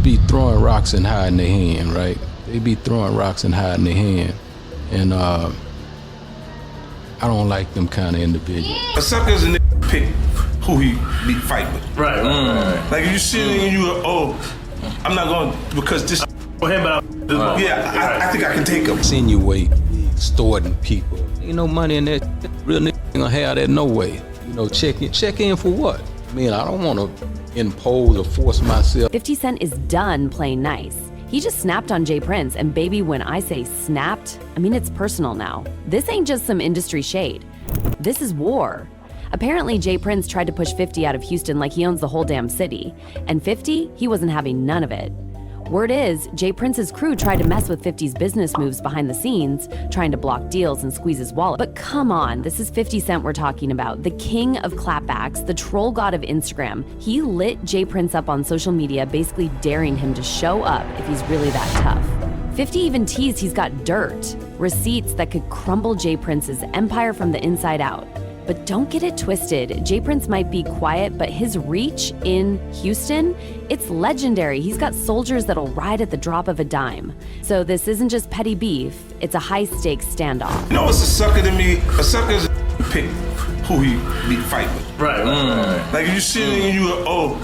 be throwing rocks and hiding their hand, right? They be throwing rocks and hiding their hand. And I don't like them kind of individuals. A sucker's a nigga pick who he be fight with. Right. Like if you see it and you go, oh, I'm not going because this. Yeah, I think I can take him. Insinuate, extorting people. Ain't no money in that. Real nigga ain't gonna have that no way. You know, check in for what? I mean, I don't want to impose or force myself. 50 Cent is done playing nice. He just snapped on Jay Prince, and baby, when I say snapped, I mean it's personal now. This ain't just some industry shade. This is war. Apparently, Jay Prince tried to push 50 out of Houston like he owns the whole damn city. And 50, he wasn't having none of it. Word is, Jay Prince's crew tried to mess with 50's business moves behind the scenes, trying to block deals and squeeze his wallet. But come on, this is 50 Cent we're talking about, the king of clapbacks, the troll god of Instagram. He lit Jay Prince up on social media, basically daring him to show up if he's really that tough. 50 even teased he's got dirt, receipts that could crumble Jay Prince's empire from the inside out. But don't get it twisted. Jay Prince might be quiet, but his reach in Houston, it's legendary. He's got soldiers that'll ride at the drop of a dime. So this isn't just petty beef, it's a high-stakes standoff. You know what's a sucker to me? A sucker's a pick who he be fight with. Right. Like if you see it and you go, oh,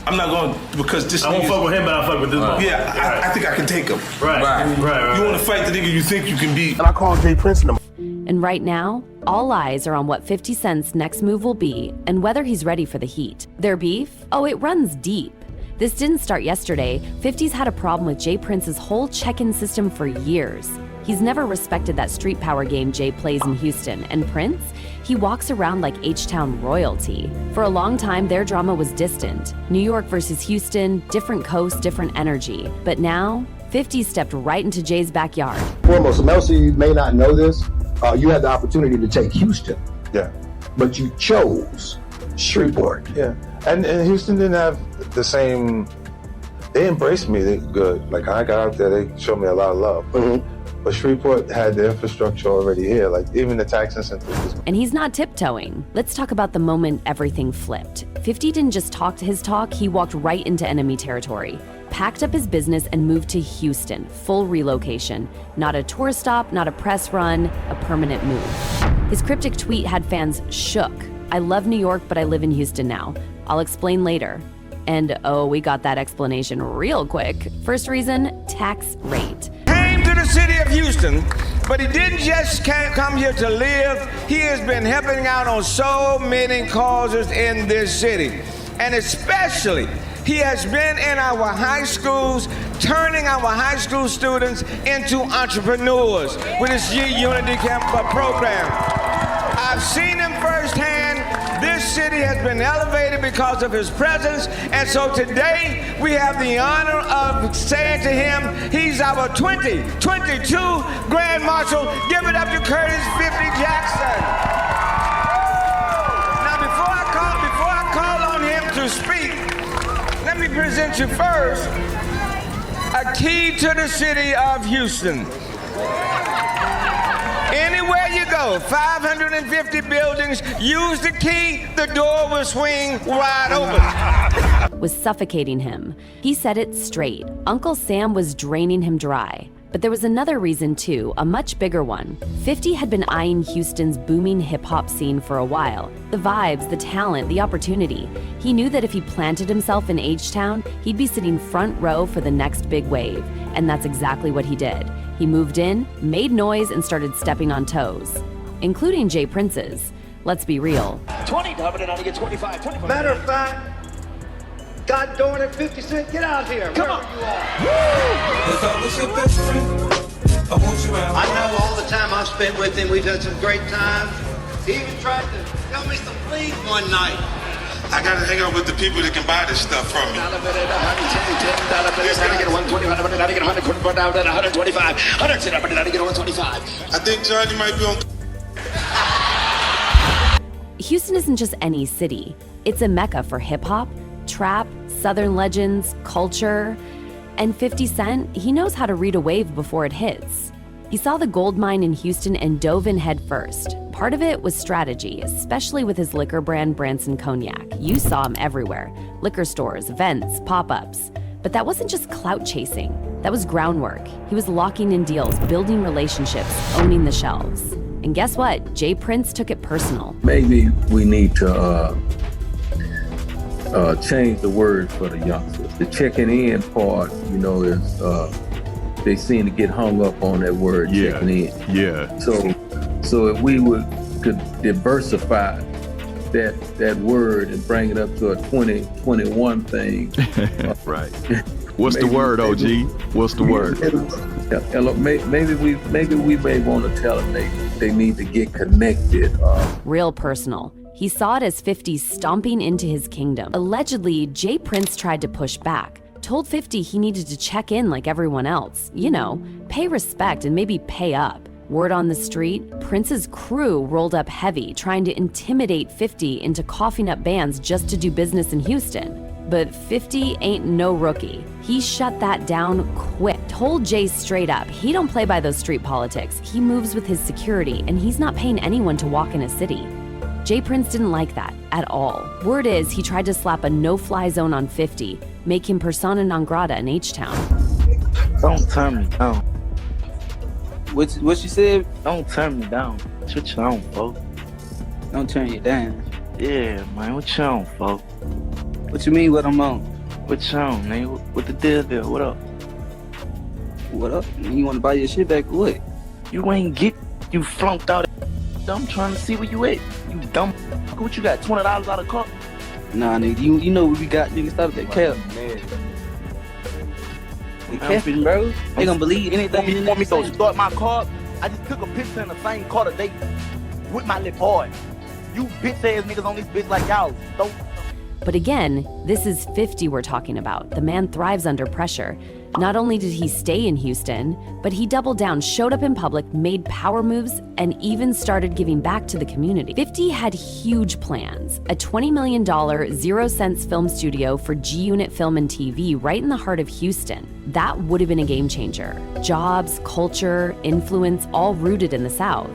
I'm not going because this. I won't fuck with him, but I'll fuck with this one. Yeah, I think I can take him. Right. You want to fight the nigga you think you can beat. And I call Jay Prince in the. And right now, all eyes are on what 50 Cent's next move will be and whether he's ready for the heat. Their beef? Oh, it runs deep. This didn't start yesterday. 50's had a problem with Jay Prince's whole check-in system for years. He's never respected that street power game Jay plays in Houston. And Prince? He walks around like H-Town royalty. For a long time, their drama was distant. New York versus Houston, different coast, different energy. But now, 50 stepped right into Jay's backyard. Foremost, Melcy, you may not know this. You had the opportunity to take Houston. Yeah. But you chose Shreveport. Yeah. And Houston didn't have the same, they embraced me good. Like I got out there, they showed me a lot of love. Mm-hmm. But Shreveport had the infrastructure already here, like even the tax incentives. And he's not tiptoeing. Let's talk about the moment everything flipped. 50 didn't just talk his talk, he walked right into enemy territory. Packed up his business and moved to Houston, full relocation. Not a tour stop, not a press run, a permanent move. His cryptic tweet had fans shook. I love New York, but I live in Houston now. I'll explain later. And oh, we got that explanation real quick. First reason, tax rate. Came to the city of Houston, but he didn't just come here to live. He has been helping out on so many causes in this city. And especially, he has been in our high schools, turning our high school students into entrepreneurs with his Unity Camp program. I've seen him firsthand. This city has been elevated because of his presence. And so today, we have the honor of saying to him, he's our 2022 Grand Marshal. Give it up to Curtis 50 Jackson. Now, before I call on him to speak, let me present you first a key to the city of Houston. Anywhere you go, 550 buildings, use the key, the door will swing wide open. Was suffocating him. He said it straight. Uncle Sam was draining him dry. But there was another reason too, a much bigger one. 50 had been eyeing Houston's booming hip-hop scene for a while. The vibes, the talent, the opportunity. He knew that if he planted himself in H-Town, he'd be sitting front row for the next big wave. And that's exactly what he did. He moved in, made noise, and started stepping on toes. Including Jay Prince's. Let's be real. 20, to get 25. 25. Matter of fact, God darn it, 50 Cent, get out here. Come on. You are. I know all the time I've spent with him, we've had some great times. He even tried to tell me some please one night. I gotta hang out with the people that can buy this stuff from me. $125. I think Johnny might be on. Houston isn't just any city. It's a mecca for hip-hop, trap, Southern legends, culture. And 50 Cent, he knows how to read a wave before it hits. He saw the gold mine in Houston and dove in head first. Part of it was strategy, especially with his liquor brand Branson Cognac. You saw him everywhere. Liquor stores, events, pop-ups. But that wasn't just clout chasing. That was groundwork. He was locking in deals, building relationships, owning the shelves. And guess what? Jay Prince took it personal. Maybe we need to change the word for the youngsters. The checking in part, is they seem to get hung up on that word checking in. Yeah. So if we could diversify that word and bring it up to a 2021 thing. Right. What's the word, OG? What's the word? Maybe we may want to tell them they need to get connected. Real personal. He saw it as 50 stomping into his kingdom. Allegedly, Jay Prince tried to push back, told 50 he needed to check in like everyone else. Pay respect and maybe pay up. Word on the street, Prince's crew rolled up heavy, trying to intimidate 50 into coughing up bands just to do business in Houston. But 50 ain't no rookie. He shut that down quick. Told Jay straight up, he don't play by those street politics. He moves with his security, and he's not paying anyone to walk in a city. Jay Prince didn't like that at all. Word is he tried to slap a no-fly zone on 50, make him persona non grata in H-Town. Don't turn me down. What you said? Don't turn me down. What you on, folks? Don't turn you down. Yeah, man. What you on, folks? What you mean what I'm on? What you on, man? What the deal there? What up? What up? You want to buy your shit back or what? You ain't you flunked out. I'm trying to see where you at. You dumb. What you got? $20 out of car? Nah, nigga. You know what we got? Nigga, stop at that cap. Capping, bro. They gonna believe anything. You want me to start my car? I just took a picture in the same car today with my little boy. You bitch ass niggas on this bitch like y'all. But again, this is 50 we're talking about. The man thrives under pressure. Not only did he stay in Houston, but he doubled down, showed up in public, made power moves, and even started giving back to the community. 50 had huge plans. A $20 million, 0-cents film studio for G-Unit Film and TV right in the heart of Houston. That would have been a game changer. Jobs, culture, influence, all rooted in the South.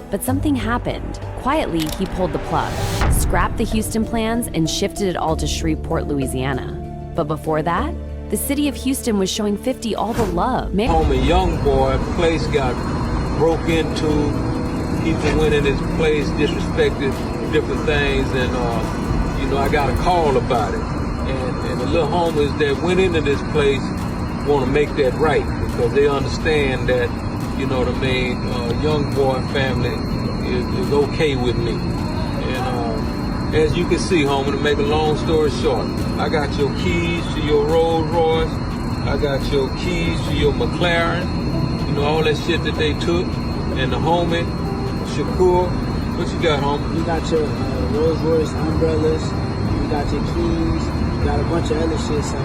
But something happened. Quietly, he pulled the plug, scrapped the Houston plans, and shifted it all to Shreveport, Louisiana. But before that, the city of Houston was showing 50 all the love. Home a young boy, place got broke into, people went in his place, disrespected different things, and I got a call about it. And the little homies that went into this place want to make that right because they understand that, young boy family is okay with me. And as you can see, homie, to make a long story short, I got your keys to your Rolls Royce, I got your keys to your McLaren, all that shit that they took, and the homie, Shakur, what you got, homie? You got your Rolls Royce umbrellas, you got your keys, you got a bunch of other shit, so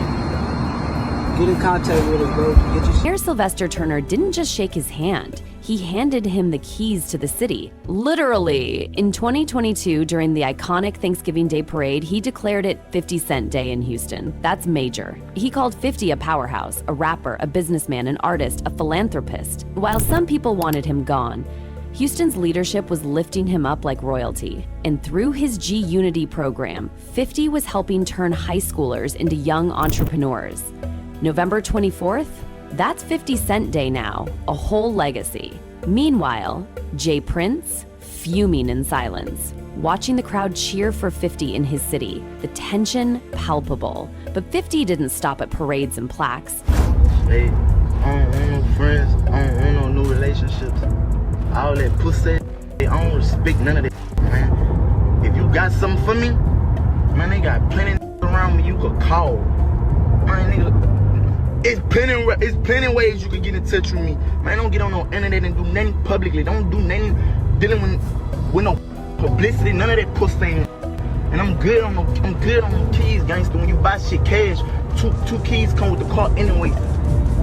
get in contact with us, bro. Get your Mayor Sylvester Turner didn't just shake his hand. He handed him the keys to the city. Literally. In 2022, during the iconic Thanksgiving Day parade, he declared it 50 Cent Day in Houston. That's major. He called 50 a powerhouse, a rapper, a businessman, an artist, a philanthropist. While some people wanted him gone, Houston's leadership was lifting him up like royalty. And through his G-Unity program, 50 was helping turn high schoolers into young entrepreneurs. November 24th, that's 50 Cent Day now, a whole legacy. Meanwhile, Jay Prince, fuming in silence, watching the crowd cheer for 50 in his city, the tension palpable. But 50 didn't stop at parades and plaques. Hey, I don't want no friends, I don't want no new relationships. All that pussy, I don't respect none of that, man. If you got something for me, man, they got plenty around me you could call. Man, nigga, it's plenty ways you can get in touch with me. Man, don't get on no internet and do nothing publicly. Don't do nothing dealing with no publicity, none of that pussy. And I'm good on them keys, gangster. When you buy shit cash, two keys come with the car anyway.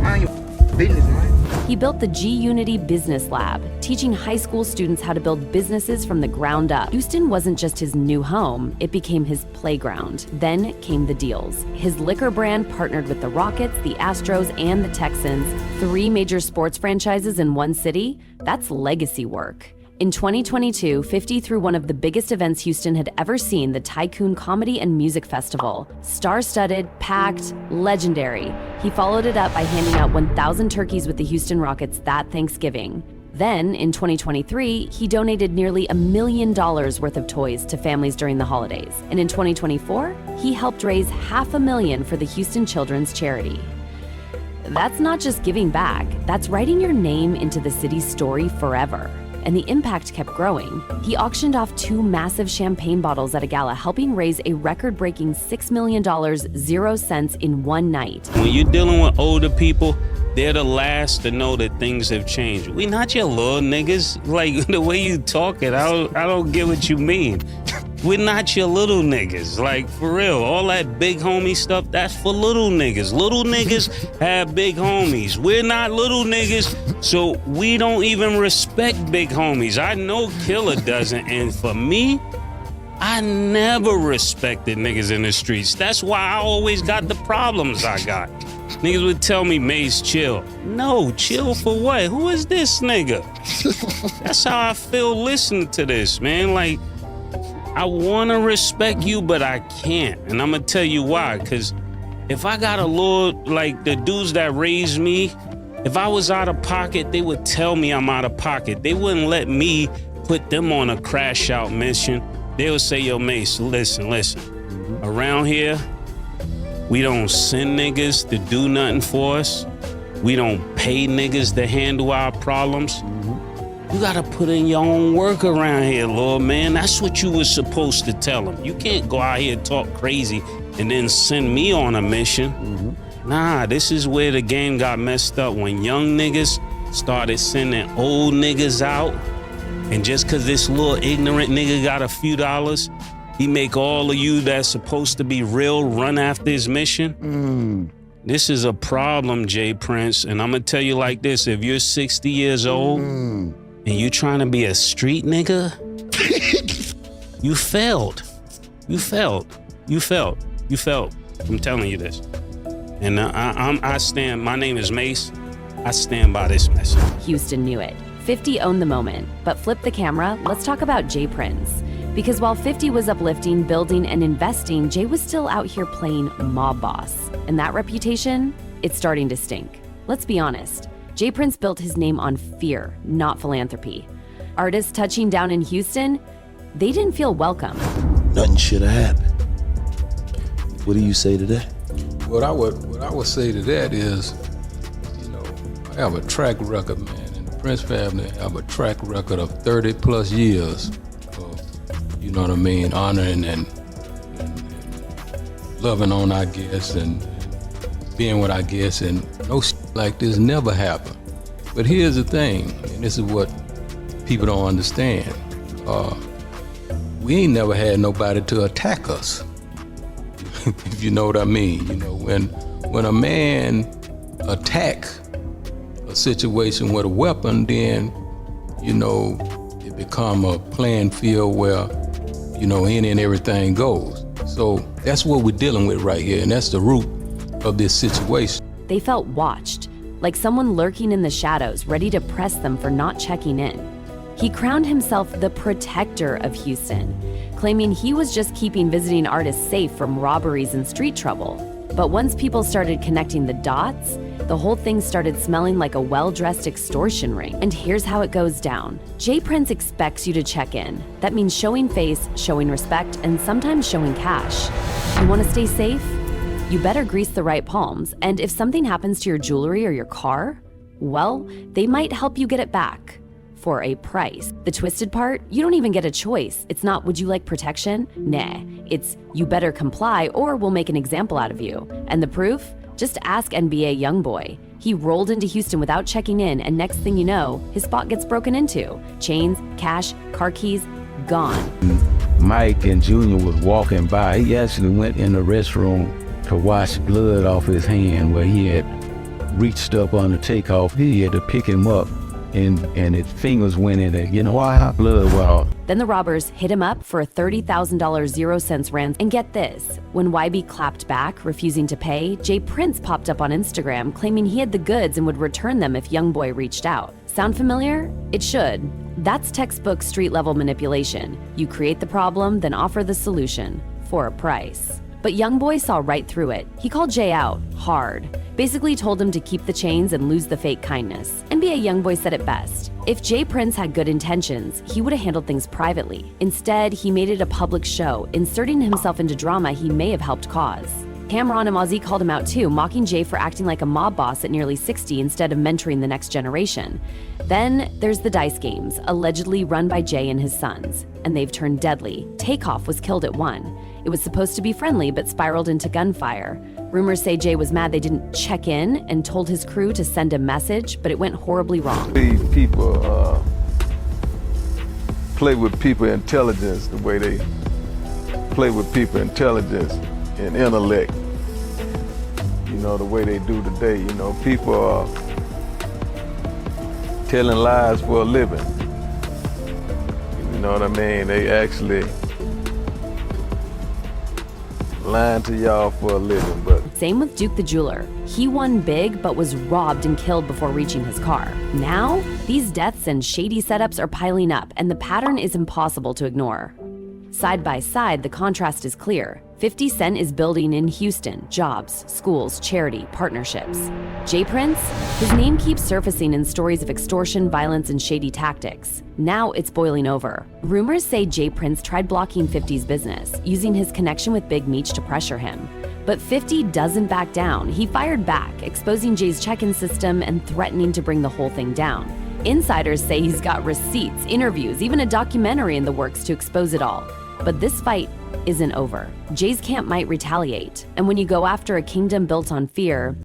Mind your business, man. He built the G-Unity Business Lab, teaching high school students how to build businesses from the ground up. Houston wasn't just his new home, it became his playground. Then came the deals. His liquor brand partnered with the Rockets, the Astros, and the Texans. 3 major sports franchises in one city? That's legacy work. In 2022, 50 threw one of the biggest events Houston had ever seen, the Tycoon Comedy and Music Festival. Star-studded, packed, legendary. He followed it up by handing out 1,000 turkeys with the Houston Rockets that Thanksgiving. Then, in 2023, he donated nearly $1 million worth of toys to families during the holidays. And in 2024, he helped raise $500,000 for the Houston Children's Charity. That's not just giving back, that's writing your name into the city's story forever. And the impact kept growing. He auctioned off 2 massive champagne bottles at a gala, helping raise a record-breaking $6 million, 0 cents in one night. When you're dealing with older people, they're the last to know that things have changed. We not your little niggas. Like, the way you talk it, I don't get what you mean. We're not your little niggas. Like, for real, all that big homie stuff, that's for little niggas. Little niggas have big homies. We're not little niggas, so we don't even respect big homies. I know Killer doesn't, and for me, I never respected niggas in the streets. That's why I always got the problems I got. Niggas would tell me, Mace, chill. No, chill for what? Who is this nigga? That's how I feel listening to this, man. Like, I want to respect you, but I can't. And I'm going to tell you why. Because if I got a little, like the dudes that raised me, if I was out of pocket, they would tell me I'm out of pocket. They wouldn't let me put them on a crash out mission. They would say, yo, Mace, listen. Around here, we don't send niggas to do nothing for us. We don't pay niggas to handle our problems. You gotta put in your own work around here, Lord, man. That's what you was supposed to tell them. You can't go out here and talk crazy and then send me on a mission. Nah, this is where the game got messed up, when young niggas started sending old niggas out, and just cause this little ignorant nigga got a few dollars, he make all of you that's supposed to be real run after his mission. This is a problem, Jay Prince, and I'm gonna tell you like this: if you're 60 years old and you trying to be a street nigga, you failed. You failed. I'm telling you this. And I stand, my name is Mace. I stand by this message. Houston knew it. 50 owned the moment, but flip the camera, let's talk about Jay Prince. Because while 50 was uplifting, building, and investing, Jay was still out here playing mob boss. And that reputation, it's starting to stink. Let's be honest. Jay Prince built his name on fear, not philanthropy. Artists touching down in Houston, they didn't feel welcome. Nothing should have happened. What do you say to that? What I would say to that is, I have a track record, man, and the Prince family have a track record of 30 plus years of, honoring and loving on our guests and being with our guests, and no like this never happened. But here's the thing, and this is what people don't understand. We ain't never had nobody to attack us, if you know what I mean. When a man attack a situation with a weapon, then, it become a playing field where, any and everything goes. So that's what we're dealing with right here, and that's the root of this situation. They felt watched, like someone lurking in the shadows, ready to press them for not checking in. He crowned himself the protector of Houston, claiming he was just keeping visiting artists safe from robberies and street trouble. But once people started connecting the dots, the whole thing started smelling like a well-dressed extortion ring. And here's how it goes down. Jay Prince expects you to check in. That means showing face, showing respect, and sometimes showing cash. You want to stay safe? You better grease the right palms, and if something happens to your jewelry or your car, well, they might help you get it back for a price. The twisted part, you don't even get a choice. It's not, would you like protection? Nah, it's, you better comply or we'll make an example out of you. And the proof? Just ask NBA YoungBoy. He rolled into Houston without checking in, and next thing you know, his spot gets broken into. Chains, cash, car keys, gone. Mike and Junior was walking by. He actually went in the restroom to wash blood off his hand where he had reached up on the takeoff. He had to pick him up, and his fingers went in it. Why blood was. Then the robbers hit him up for a $30,000 0 cents ransom. And get this, when YB clapped back, refusing to pay, Jay Prince popped up on Instagram claiming he had the goods and would return them if YoungBoy reached out. Sound familiar? It should. That's textbook street-level manipulation. You create the problem, then offer the solution for a price. But Youngboy saw right through it. He called Jay out, hard. Basically told him to keep the chains and lose the fake kindness. NBA Youngboy said it best. If Jay Prince had good intentions, he would have handled things privately. Instead, he made it a public show, inserting himself into drama he may have helped cause. Cameron and Mozzie called him out too, mocking Jay for acting like a mob boss at nearly 60 instead of mentoring the next generation. Then there's the dice games, allegedly run by Jay and his sons, and they've turned deadly. Takeoff was killed at one. It was supposed to be friendly, but spiraled into gunfire. Rumors say Jay was mad they didn't check in and told his crew to send a message, but it went horribly wrong. People play with people intelligence the way they play with people intelligence and intellect. You know, the way they do today. You know, people are telling lies for a living. You know what I mean? They actually lying to y'all for a living, but... Same with Duke the Jeweler. He won big, but was robbed and killed before reaching his car. Now, these deaths and shady setups are piling up, and the pattern is impossible to ignore. Side by side, the contrast is clear. 50 Cent is building in Houston, jobs, schools, charity, partnerships. Jay Prince? His name keeps surfacing in stories of extortion, violence, and shady tactics. Now it's boiling over. Rumors say Jay Prince tried blocking 50's business, using his connection with Big Meech to pressure him. But 50 doesn't back down. He fired back, exposing Jay's check-in system and threatening to bring the whole thing down. Insiders say he's got receipts, interviews, even a documentary in the works to expose it all. But this fight isn't over. Jay's camp might retaliate, and when you go after a kingdom built on fear,